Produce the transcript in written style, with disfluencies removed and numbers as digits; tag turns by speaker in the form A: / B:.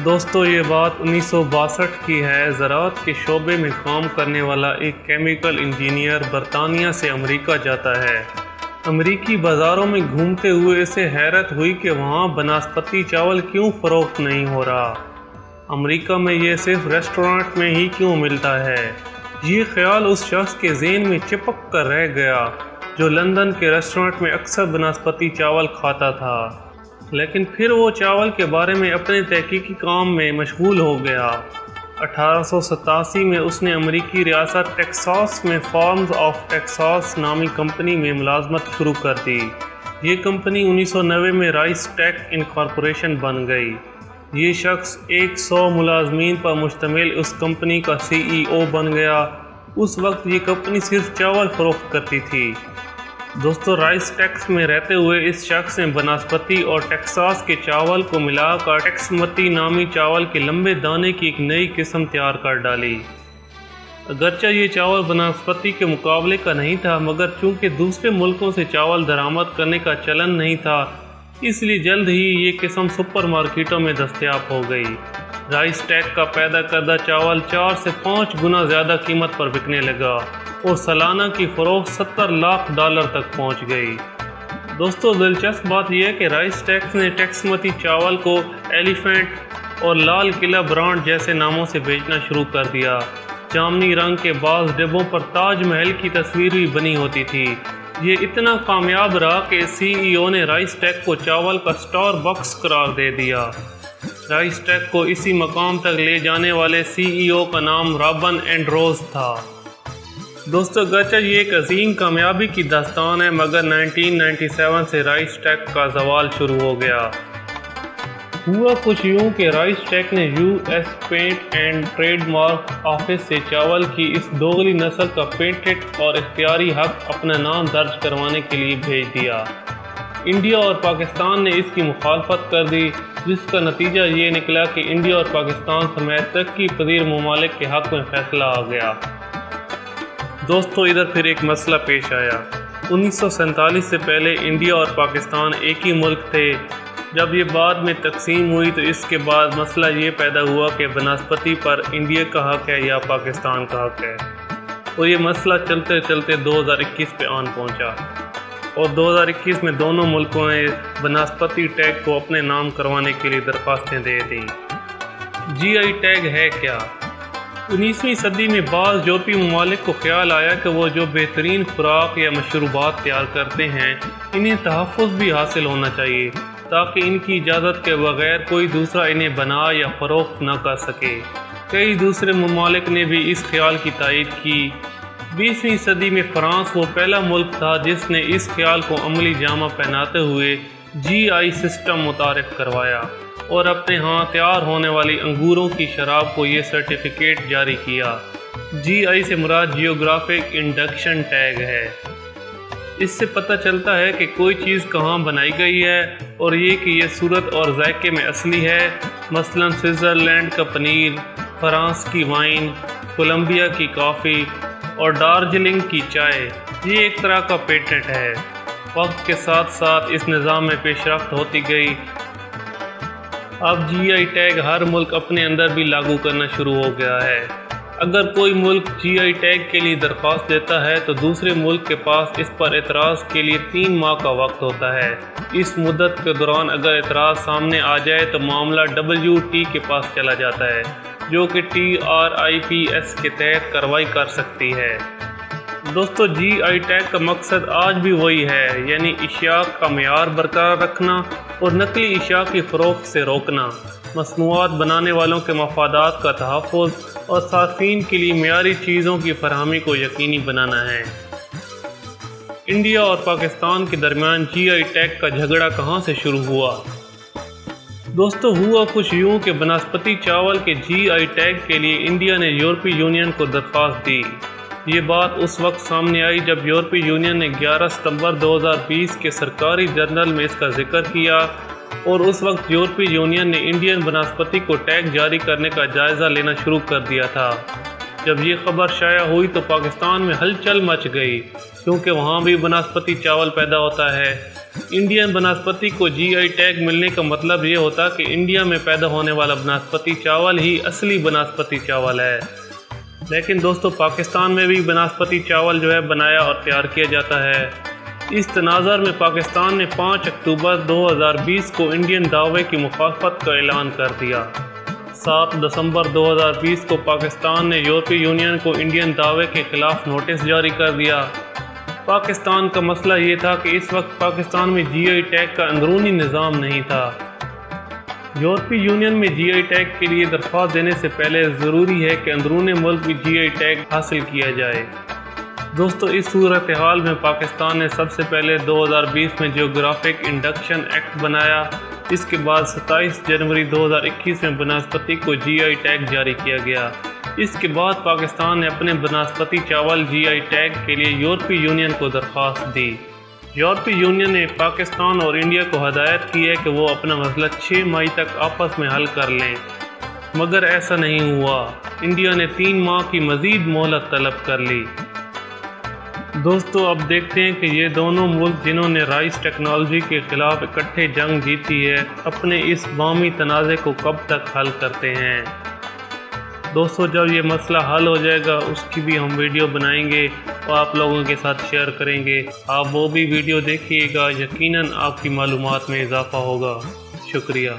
A: دوستو یہ بات 1962 کی ہے۔ زراعت کے شعبے میں کام کرنے والا ایک کیمیکل انجینئر برطانیہ سے امریکہ جاتا ہے۔ امریکی بازاروں میں گھومتے ہوئے اسے حیرت ہوئی کہ وہاں بناسپتی چاول کیوں فروخت نہیں ہو رہا، امریکہ میں یہ صرف ریسٹورانٹ میں ہی کیوں ملتا ہے۔ یہ خیال اس شخص کے ذہن میں چپک کر رہ گیا جو لندن کے ریسٹورانٹ میں اکثر بناسپتی چاول کھاتا تھا، لیکن پھر وہ چاول کے بارے میں اپنے تحقیقی کام میں مشغول ہو گیا۔ 1887 میں اس نے امریکی ریاست ٹیکساس میں فارمز آف ٹیکساس نامی کمپنی میں ملازمت شروع کر دی۔ یہ کمپنی 1990 میں رائس ٹیک انکارپوریشن بن گئی۔ یہ شخص 100 ملازمین پر مشتمل اس کمپنی کا CEO بن گیا۔ اس وقت یہ کمپنی صرف چاول فروخت کرتی تھی۔ دوستو، رائس ٹیکس میں رہتے ہوئے اس شخص نے بناسپتی اور ٹیکساس کے چاول کو ملا کر ٹیکسمتی نامی چاول کے لمبے دانے کی ایک نئی قسم تیار کر ڈالی۔ اگرچہ یہ چاول بناسپتی کے مقابلے کا نہیں تھا، مگر چونکہ دوسرے ملکوں سے چاول درآمد کرنے کا چلن نہیں تھا، اس لیے جلد ہی یہ قسم سپر مارکیٹوں میں دستیاب ہو گئی۔ رائس ٹیک کا پیدا کردہ چاول 4 سے 5 گنا زیادہ قیمت پر بکنے لگا اور سالانہ کی فروخت $70 لاکھ تک پہنچ گئی۔ دوستو، دلچسپ بات یہ ہے کہ رائس ٹیکس نے ٹیکسمتی چاول کو ایلیفینٹ اور لال قلعہ برانڈ جیسے ناموں سے بیچنا شروع کر دیا۔ جامنی رنگ کے بعض ڈبوں پر تاج محل کی تصویر بھی بنی ہوتی تھی۔ یہ اتنا کامیاب رہا کہ CEO نے رائس ٹیک کو چاول کا سٹار بکس قرار دے دیا۔ رائس ٹیک کو اسی مقام تک لے جانے والے CEO کا نام رابن اینڈروز تھا۔ دوستو، اگرچہ یہ ایک عظیم کامیابی کی داستان ہے، مگر 1997 سے رائس ٹیک کا زوال شروع ہو گیا۔ ہوا کچھ یوں کہ رائس ٹیک نے US پینٹ اینڈ ٹریڈ مارک آفس سے چاول کی اس دوگلی نسل کا پیٹنٹ اور اختیاری حق اپنا نام درج کروانے کے لیے بھیج دیا۔ انڈیا اور پاکستان نے اس کی مخالفت کر دی، جس کا نتیجہ یہ نکلا کہ انڈیا اور پاکستان سمیت ترقی پذیر ممالک کے حق میں فیصلہ آ گیا۔ دوستو، ادھر پھر ایک مسئلہ پیش آیا۔ 1947 سے پہلے انڈیا اور پاکستان ایک ہی ملک تھے۔ جب یہ بعد میں تقسیم ہوئی تو اس کے بعد مسئلہ یہ پیدا ہوا کہ بناسپتی پر انڈیا کا حق ہے یا پاکستان کا حق ہے، اور یہ مسئلہ چلتے چلتے 2021 پہ آن پہنچا، اور 2021 میں دونوں ملکوں نے بناسپتی ٹیگ کو اپنے نام کروانے کے لیے درخواستیں دے دیں۔ GI ٹیگ ہے کیا؟ 19ویں صدی میں بعض یورپی ممالک کو خیال آیا کہ وہ جو بہترین خوراک یا مشروبات تیار کرتے ہیں، انہیں تحفظ بھی حاصل ہونا چاہیے تاکہ ان کی اجازت کے بغیر کوئی دوسرا انہیں بنا یا فروخت نہ کر سکے۔ کئی دوسرے ممالک نے بھی اس خیال کی تائید کی۔ 20ویں صدی میں فرانس وہ پہلا ملک تھا جس نے اس خیال کو عملی جامہ پہناتے ہوئے GI سسٹم متعارف کروایا اور اپنے ہاں تیار ہونے والی انگوروں کی شراب کو یہ سرٹیفکیٹ جاری کیا۔ GI سے مراد جیوگرافک انڈکشن ٹیگ ہے۔ اس سے پتہ چلتا ہے کہ کوئی چیز کہاں بنائی گئی ہے اور یہ کہ یہ صورت اور ذائقے میں اصلی ہے، مثلا سوئٹزرلینڈ کا پنیر، فرانس کی وائن، کولمبیا کی کافی اور دارجلنگ کی چائے۔ یہ ایک طرح کا پیٹنٹ ہے۔ وقت کے ساتھ ساتھ اس نظام میں پیش رفت ہوتی گئی۔ اب GI ٹیگ ہر ملک اپنے اندر بھی لاگو کرنا شروع ہو گیا ہے۔ اگر کوئی ملک GI ٹیگ کے لیے درخواست دیتا ہے تو دوسرے ملک کے پاس اس پر اعتراض کے لیے 3 ماہ کا وقت ہوتا ہے۔ اس مدت کے دوران اگر اعتراض سامنے آ جائے تو معاملہ WT کے پاس چلا جاتا ہے، جو کہ TRIPS کے تحت کارروائی کر سکتی ہے۔ دوستو، GI ٹیگ کا مقصد آج بھی وہی ہے، یعنی اشیاء کا معیار برقرار رکھنا اور نقلی اشیاء کی فروخت سے روکنا، مصنوعات بنانے والوں کے مفادات کا تحفظ اور صارفین کے لیے معیاری چیزوں کی فراہمی کو یقینی بنانا ہے۔ انڈیا اور پاکستان کے درمیان GI ٹیگ کا جھگڑا کہاں سے شروع ہوا؟ دوستو، ہوا کچھ یوں کہ بناسپتی چاول کے GI ٹیگ کے لیے انڈیا نے یورپی یونین کو درخواست دی۔ یہ بات اس وقت سامنے آئی جب یورپی یونین نے 11 ستمبر 2020 کے سرکاری جرنل میں اس کا ذکر کیا، اور اس وقت یورپی یونین نے انڈین بناسپتی کو ٹیگ جاری کرنے کا جائزہ لینا شروع کر دیا تھا۔ جب یہ خبر شائع ہوئی تو پاکستان میں ہلچل مچ گئی، کیونکہ وہاں بھی بناسپتی چاول پیدا ہوتا ہے۔ انڈین بناسپتی کو جی آئی ٹیگ ملنے کا مطلب یہ ہوتا کہ انڈیا میں پیدا ہونے والا بناسپتی چاول ہی اصلی بناسپتی چاول ہے۔ لیکن دوستو پاکستان میں بھی بناسپتی چاول جو ہے بنایا اور تیار کیا جاتا ہے۔ اس تناظر میں پاکستان نے 5 اکتوبر 2020 کو انڈین دعوے کی مخالفت کا اعلان کر دیا۔ 7 دسمبر 2020 کو پاکستان نے یورپی یونین کو انڈین دعوے کے خلاف نوٹس جاری کر دیا۔ پاکستان کا مسئلہ یہ تھا کہ اس وقت پاکستان میں جی آئی ٹیگ کا اندرونی نظام نہیں تھا۔ یورپی یونین میں جی آئی ٹیگ کے لیے درخواست دینے سے پہلے ضروری ہے کہ اندرون ملک بھی جی آئی ٹیگ حاصل کیا جائے۔ دوستو اس صورتحال میں پاکستان نے سب سے پہلے 2020 میں جیوگرافک انڈکشن ایکٹ بنایا۔ اس کے بعد 27 جنوری 2021 میں بناسپتی کو جی آئی ٹیگ جاری کیا گیا۔ اس کے بعد پاکستان نے اپنے بناسپتی چاول جی آئی ٹیگ کے لیے یورپی یونین کو درخواست دی۔ یورپی یونین نے پاکستان اور انڈیا کو ہدایت کی ہے کہ وہ اپنا مسئلہ 6 مئی تک آپس میں حل کر لیں، مگر ایسا نہیں ہوا۔ انڈیا نے 3 ماہ کی مزید مہلت طلب کر لی۔ دوستو اب دیکھتے ہیں کہ یہ دونوں ملک جنہوں نے رائس ٹیکنالوجی کے خلاف اکٹھے جنگ جیتی ہے اپنے اس باہمی تنازع کو کب تک حل کرتے ہیں۔ دوستو جب یہ مسئلہ حل ہو جائے گا اس کی بھی ہم ویڈیو بنائیں گے اور آپ لوگوں کے ساتھ شیئر کریں گے۔ آپ وہ بھی ویڈیو دیکھیے گا، یقیناً آپ کی معلومات میں اضافہ ہوگا۔ شکریہ۔